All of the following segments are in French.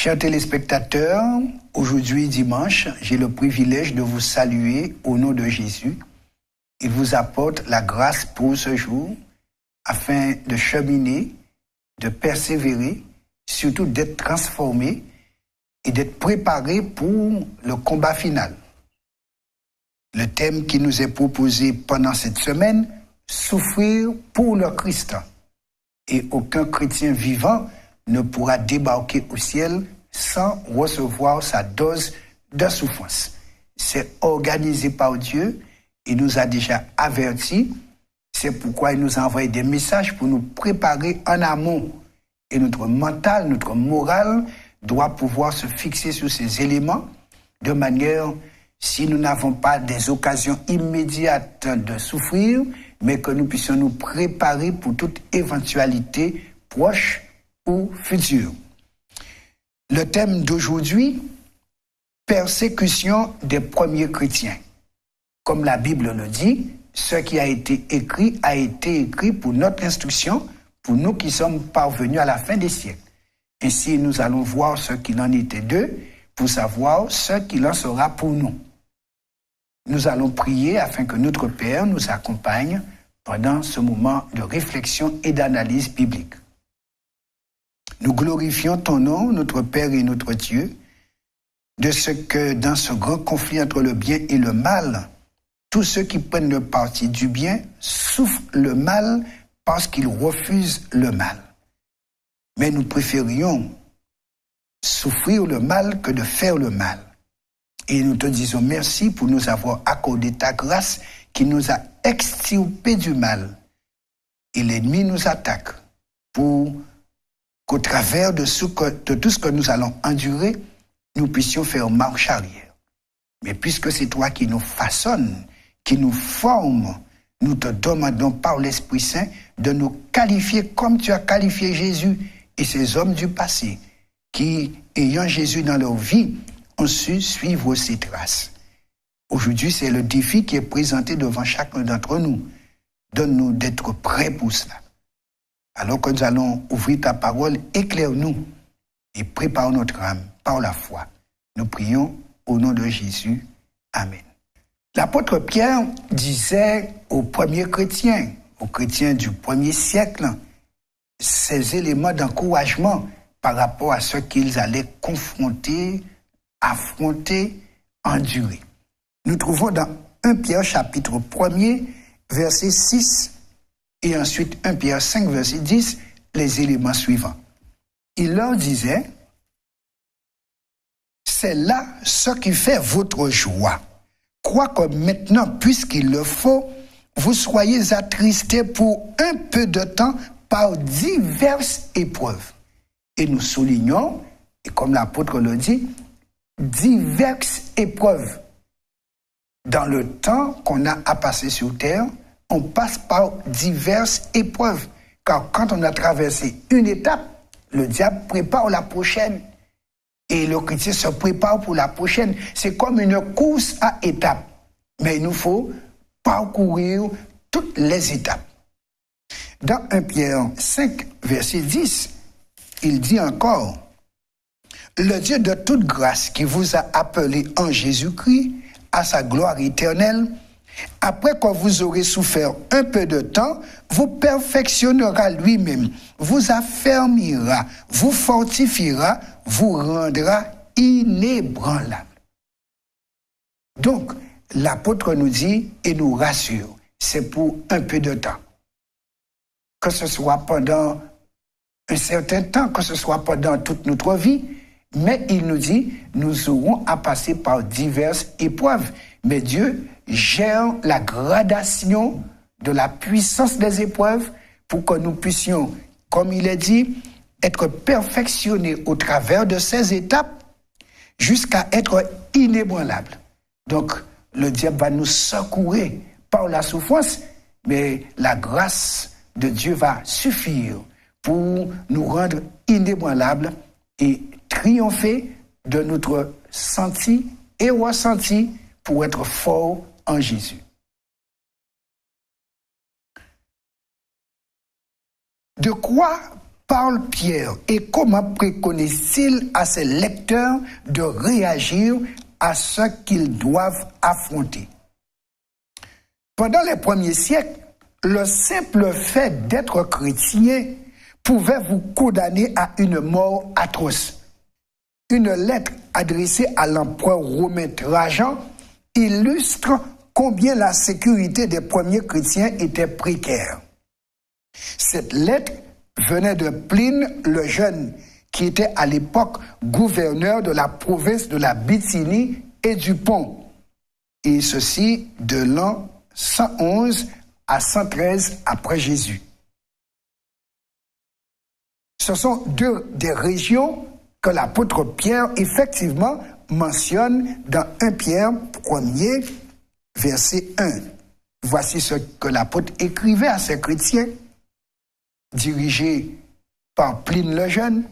Chers téléspectateurs, aujourd'hui dimanche, j'ai le privilège de vous saluer au nom de Jésus. Il vous apporte la grâce pour ce jour afin de cheminer, de persévérer, surtout d'être transformé et d'être préparé pour le combat final. Le thème qui nous est proposé pendant cette semaine, souffrir pour le Christ. Et aucun chrétien vivant ne pourra débarquer au ciel sans recevoir sa dose de souffrance. C'est organisé par Dieu, il nous a déjà avertis, c'est pourquoi il nous a envoyé des messages pour nous préparer en amont. Et notre mental, notre morale doit pouvoir se fixer sur ces éléments de manière, si nous n'avons pas des occasions immédiates de souffrir, mais que nous puissions nous préparer pour toute éventualité proche ou future. Le thème d'aujourd'hui, persécution des premiers chrétiens. Comme la Bible le dit, ce qui a été écrit pour notre instruction, pour nous qui sommes parvenus à la fin des siècles. Ainsi, nous allons voir ce qu'il en était d'eux pour savoir ce qu'il en sera pour nous. Nous allons prier afin que notre Père nous accompagne pendant ce moment de réflexion et d'analyse biblique. Nous glorifions ton nom, notre Père et notre Dieu, de ce que dans ce grand conflit entre le bien et le mal, tous ceux qui prennent le parti du bien souffrent le mal parce qu'ils refusent le mal. Mais nous préférions souffrir le mal que de faire le mal. Et nous te disons merci pour nous avoir accordé ta grâce qui nous a extirpés du mal. Et l'ennemi nous attaque pour qu'au travers de tout ce que nous allons endurer, nous puissions faire marche arrière. Mais puisque c'est toi qui nous façonnes, qui nous formes, nous te demandons par l'Esprit Saint de nous qualifier comme tu as qualifié Jésus et ces hommes du passé qui, ayant Jésus dans leur vie, ont su suivre ses traces. Aujourd'hui, c'est le défi qui est présenté devant chacun d'entre nous. Donne-nous d'être prêts pour cela. Alors que nous allons ouvrir ta parole, éclaire-nous et prépare notre âme par la foi. Nous prions au nom de Jésus. Amen. L'apôtre Pierre disait aux premiers chrétiens, aux chrétiens du premier siècle, ces éléments d'encouragement par rapport à ce qu'ils allaient confronter, affronter, endurer. Nous trouvons dans 1 Pierre chapitre 1er, verset 6, et ensuite 1 Pierre 5, verset 10, les éléments suivants. Il leur disait, c'est là ce qui fait votre joie. Quoique maintenant, puisqu'il le faut, vous soyez attristés pour un peu de temps par diverses épreuves. Et nous soulignons, et comme l'apôtre le dit, diverses épreuves. Dans le temps qu'on a à passer sur terre, on passe par diverses épreuves. Car quand on a traversé une étape, le diable prépare la prochaine. Et le chrétien se prépare pour la prochaine. C'est comme une course à étapes. Mais il nous faut parcourir toutes les étapes. Dans 1 Pierre 5, verset 10, il dit encore, « Le Dieu de toute grâce qui vous a appelé en Jésus-Christ à sa gloire éternelle, après que vous aurez souffert un peu de temps, vous perfectionnera lui-même, vous affermira, vous fortifiera, vous rendra inébranlable. » Donc, l'apôtre nous dit et nous rassure, c'est pour un peu de temps. Que ce soit pendant un certain temps, que ce soit pendant toute notre vie, mais il nous dit, nous aurons à passer par diverses épreuves. Mais Dieu gère la gradation de la puissance des épreuves pour que nous puissions, comme il est dit, être perfectionnés au travers de ces étapes jusqu'à être inébranlables. Donc, le diable va nous secourir par la souffrance, mais la grâce de Dieu va suffire pour nous rendre inébranlables et triompher de notre senti et ressenti pour être fort en Jésus. De quoi parle Pierre et comment préconise-t-il à ses lecteurs de réagir à ce qu'ils doivent affronter? Pendant les premiers siècles, le simple fait d'être chrétien pouvait vous condamner à une mort atroce. Une lettre adressée à l'empereur romain Trajan illustre combien la sécurité des premiers chrétiens était précaire. Cette lettre venait de Pline le Jeune, qui était à l'époque gouverneur de la province de la Bithynie et du Pont, et ceci de l'an 111 à 113 après Jésus. Ce sont deux des régions que l'apôtre Pierre effectivement mentionne dans 1 Pierre 1er, verset 1. Voici ce que l'apôtre écrivait à ses chrétiens, dirigé par Pline le Jeune.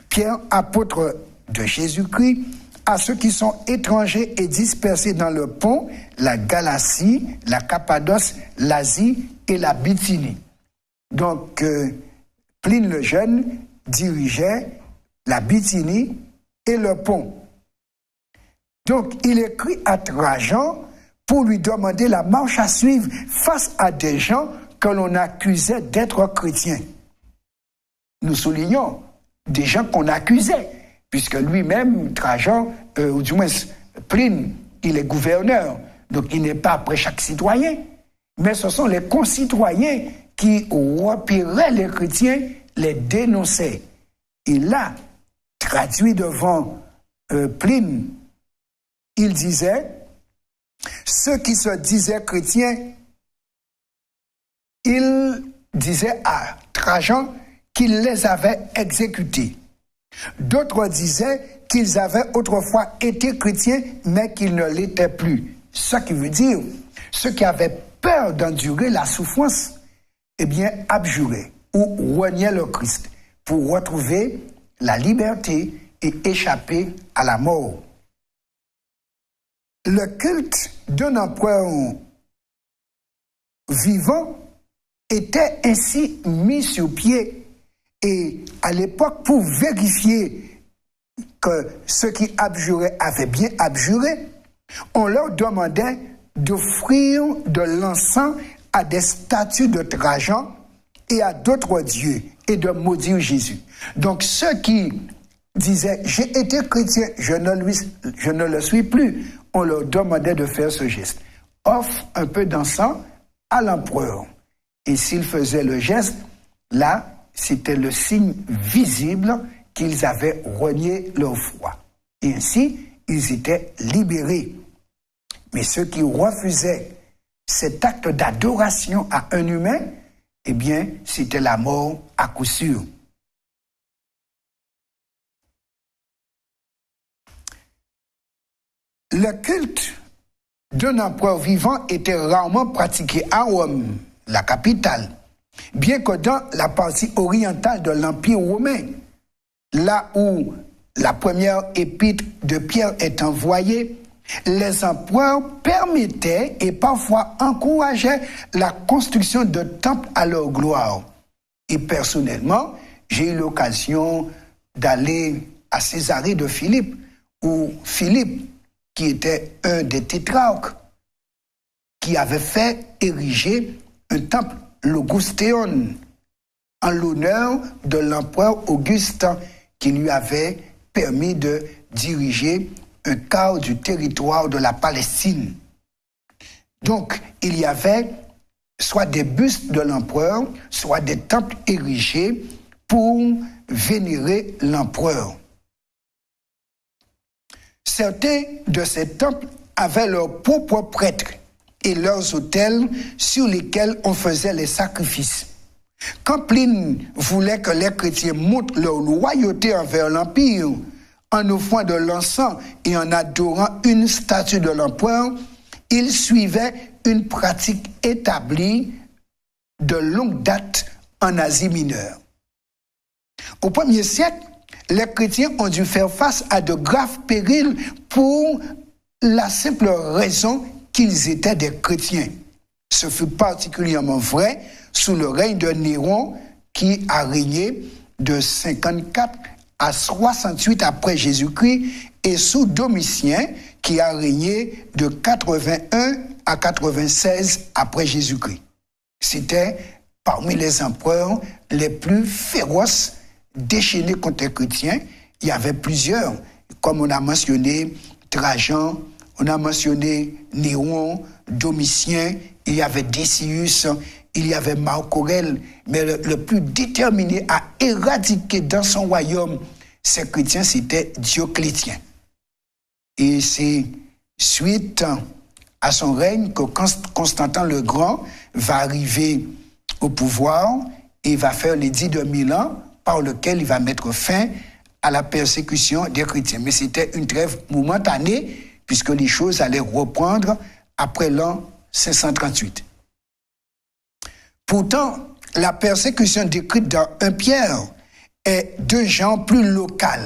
Pierre, apôtre de Jésus-Christ, à ceux qui sont étrangers et dispersés dans le Pont, la Galatie, la Cappadoce, l'Asie et la Bithynie. Donc, Pline le Jeune dirigeait la Bithynie et le Pont. Donc, il écrit à Trajan pour lui demander la marche à suivre face à des gens que l'on accusait d'être chrétiens. Nous soulignons des gens qu'on accusait, puisque lui-même, Trajan, ou du moins Pline, il est gouverneur, donc il n'est pas après chaque citoyen, mais ce sont les concitoyens qui repéraient les chrétiens, les dénonçaient. Et là, traduit devant Pline, il disait, ceux qui se disaient chrétiens, il disait à Trajan qu'il les avait exécutés. D'autres disaient qu'ils avaient autrefois été chrétiens, mais qu'ils ne l'étaient plus. Ce qui veut dire, ceux qui avaient peur d'endurer la souffrance, eh bien, abjuraient ou reniaient le Christ pour retrouver la liberté et échapper à la mort. Le culte d'un empereur vivant était ainsi mis sur pied. Et à l'époque, pour vérifier que ceux qui abjuraient avaient bien abjuré, on leur demandait d'offrir de l'encens à des statues de Trajan et à d'autres dieux et de maudire Jésus. Donc ceux qui disaient « j'ai été chrétien, je ne le suis plus », on leur demandait de faire ce geste. Offre un peu d'encens à l'empereur. Et s'ils faisaient le geste, là, c'était le signe visible qu'ils avaient renié leur foi. Et ainsi, ils étaient libérés. Mais ceux qui refusaient cet acte d'adoration à un humain, eh bien, c'était la mort à coup sûr. Le culte d'un empereur vivant était rarement pratiqué à Rome, la capitale, bien que dans la partie orientale de l'Empire romain, là où la première épître de Pierre est envoyée, les empereurs permettaient et parfois encourageaient la construction de temples à leur gloire. Et personnellement, j'ai eu l'occasion d'aller à Césarée de Philippe, où Philippe, qui était un des tétrarques, qui avait fait ériger un temple, l'Augustéon, en l'honneur de l'empereur Auguste, qui lui avait permis de diriger un quart du territoire de la Palestine. Donc, il y avait soit des bustes de l'empereur, soit des temples érigés pour vénérer l'empereur. Certains de ces temples avaient leurs propres prêtres et leurs autels sur lesquels on faisait les sacrifices. Quand Pline voulait que les chrétiens montrent leur loyauté envers l'Empire, en offrant de l'encens et en adorant une statue de l'empereur, il suivait une pratique établie de longue date en Asie mineure. Au 1er siècle, les chrétiens ont dû faire face à de graves périls pour la simple raison qu'ils étaient des chrétiens. Ce fut particulièrement vrai sous le règne de Néron, qui a régné de 54 à 68 après Jésus-Christ, et sous Domitien, qui a régné de 81 à 96 après Jésus-Christ. C'était parmi les empereurs les plus féroces déchaînés contre les chrétiens. Il y avait plusieurs, comme on a mentionné Trajan, on a mentionné Néron, Domitien, il y avait Décius, il y avait Marc Aurèle, mais le plus déterminé à éradiquer dans son royaume ces chrétiens, c'était Dioclétien. Et c'est suite à son règne que Constantin le Grand va arriver au pouvoir et va faire l'édit de Milan par lequel il va mettre fin à la persécution des chrétiens. Mais c'était une trêve momentanée puisque les choses allaient reprendre après l'an 538. Pourtant, la persécution décrite dans 1 Pierre est de genre plus local.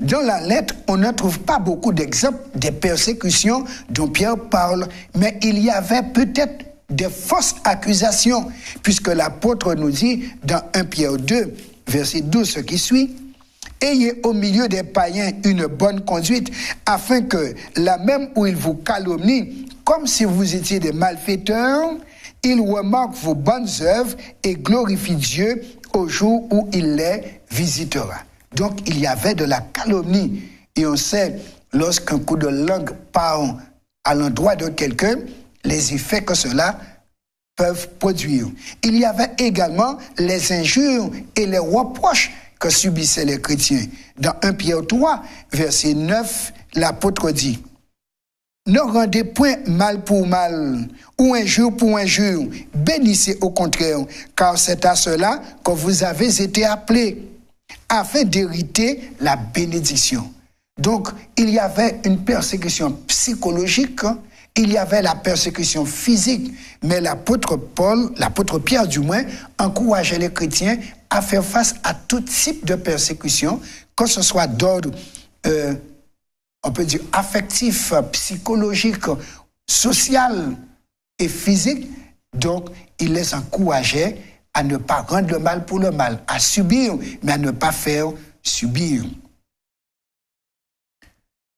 Dans la lettre, on ne trouve pas beaucoup d'exemples des persécutions dont Pierre parle, mais il y avait peut-être des fausses accusations, puisque l'apôtre nous dit dans 1 Pierre 2, verset 12, ce qui suit, « Ayez au milieu des païens une bonne conduite, afin que, là même où ils vous calomnient, comme si vous étiez des malfaiteurs, ils remarquent vos bonnes œuvres et glorifient Dieu au jour où il les visitera. » Donc, il y avait de la calomnie. Et on sait, lorsqu'un coup de langue part à l'endroit de quelqu'un, les effets que cela peuvent produire. Il y avait également les injures et les reproches que subissaient les chrétiens. Dans 1 Pierre 3, verset 9, l'apôtre dit « Ne rendez point mal pour mal, ou injure pour injure, bénissez au contraire, car c'est à cela que vous avez été appelés, afin d'hériter la bénédiction. » Donc, il y avait une persécution psychologique, il y avait la persécution physique, mais l'apôtre Paul, l'apôtre Pierre du moins, encourageait les chrétiens à faire face à tout type de persécution, que ce soit d'ordre, on peut dire, affectif, psychologique, social et physique. Donc, il les encourageait à ne pas rendre le mal pour le mal, à subir, mais à ne pas faire subir.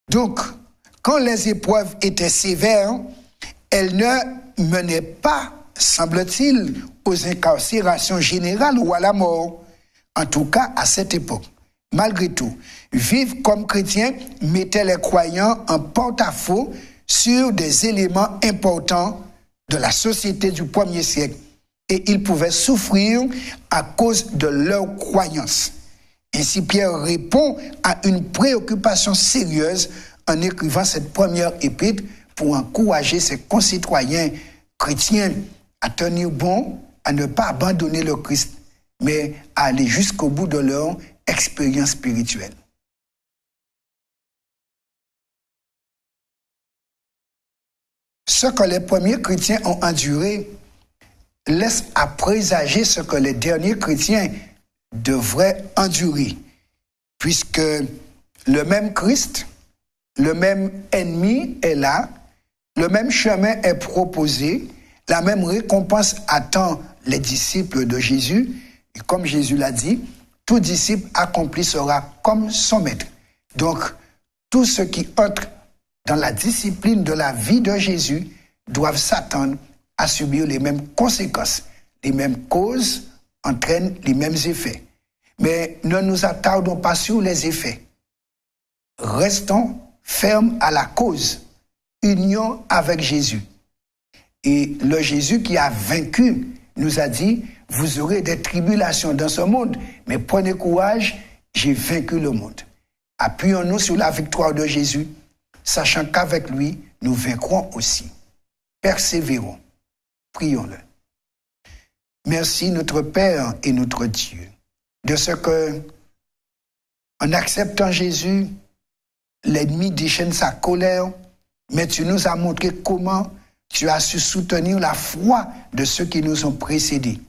Donc, quand les épreuves étaient sévères, elles ne menaient pas, semble-t-il, aux incarcérations générales ou à la mort. En tout cas, à cette époque. Malgré tout, vivre comme chrétien mettait les croyants en porte-à-faux sur des éléments importants de la société du 1er siècle. Et ils pouvaient souffrir à cause de leur croyance. Ainsi, Pierre répond à une préoccupation sérieuse en écrivant cette première épître pour encourager ses concitoyens chrétiens à tenir bon, à ne pas abandonner le Christ, mais à aller jusqu'au bout de leur expérience spirituelle. Ce que les premiers chrétiens ont enduré laisse à présager ce que les derniers chrétiens devraient endurer, puisque le même Christ, le même ennemi est là, le même chemin est proposé, la même récompense attend les disciples de Jésus, et comme Jésus l'a dit, tout disciple accompli sera comme son maître. Donc, tous ceux qui entrent dans la discipline de la vie de Jésus doivent s'attendre à subir les mêmes conséquences. Les mêmes causes entraînent les mêmes effets. Mais ne nous attardons pas sur les effets. Restons fermes à la cause. Union avec Jésus. Et le Jésus qui a vaincu nous a dit, vous aurez des tribulations dans ce monde, mais prenez courage, j'ai vaincu le monde. Appuyons-nous sur la victoire de Jésus, sachant qu'avec lui, nous vaincrons aussi. Persévérons. Prions-le. Merci notre Père et notre Dieu, de ce que, en acceptant Jésus, l'ennemi déchaîne sa colère, mais tu nous as montré comment tu as su soutenir la foi de ceux qui nous ont précédés.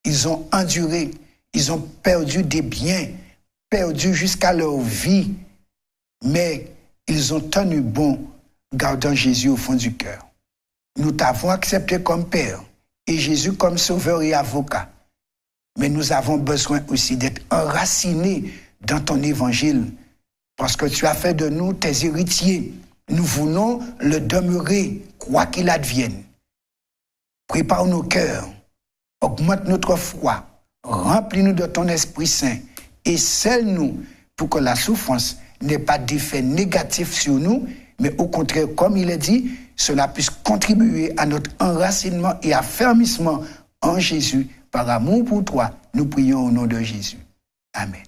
Ils ont enduré, ils ont perdu des biens, perdu jusqu'à leur vie, mais ils ont tenu bon, gardant Jésus au fond du cœur. Nous t'avons accepté comme Père et Jésus comme Sauveur et Avocat. mais nous avons besoin aussi d'être enracinés dans ton évangile, parce que tu as fait de nous tes héritiers. Nous voulons le demeurer, quoi qu'il advienne. Prépare nos cœurs, augmente notre foi, remplis-nous de ton Esprit Saint et scelle-nous pour que la souffrance n'ait pas d'effet négatif sur nous, mais au contraire, comme il est dit, cela puisse contribuer à notre enracinement et affermissement en Jésus. Par amour pour toi, nous prions au nom de Jésus. Amen.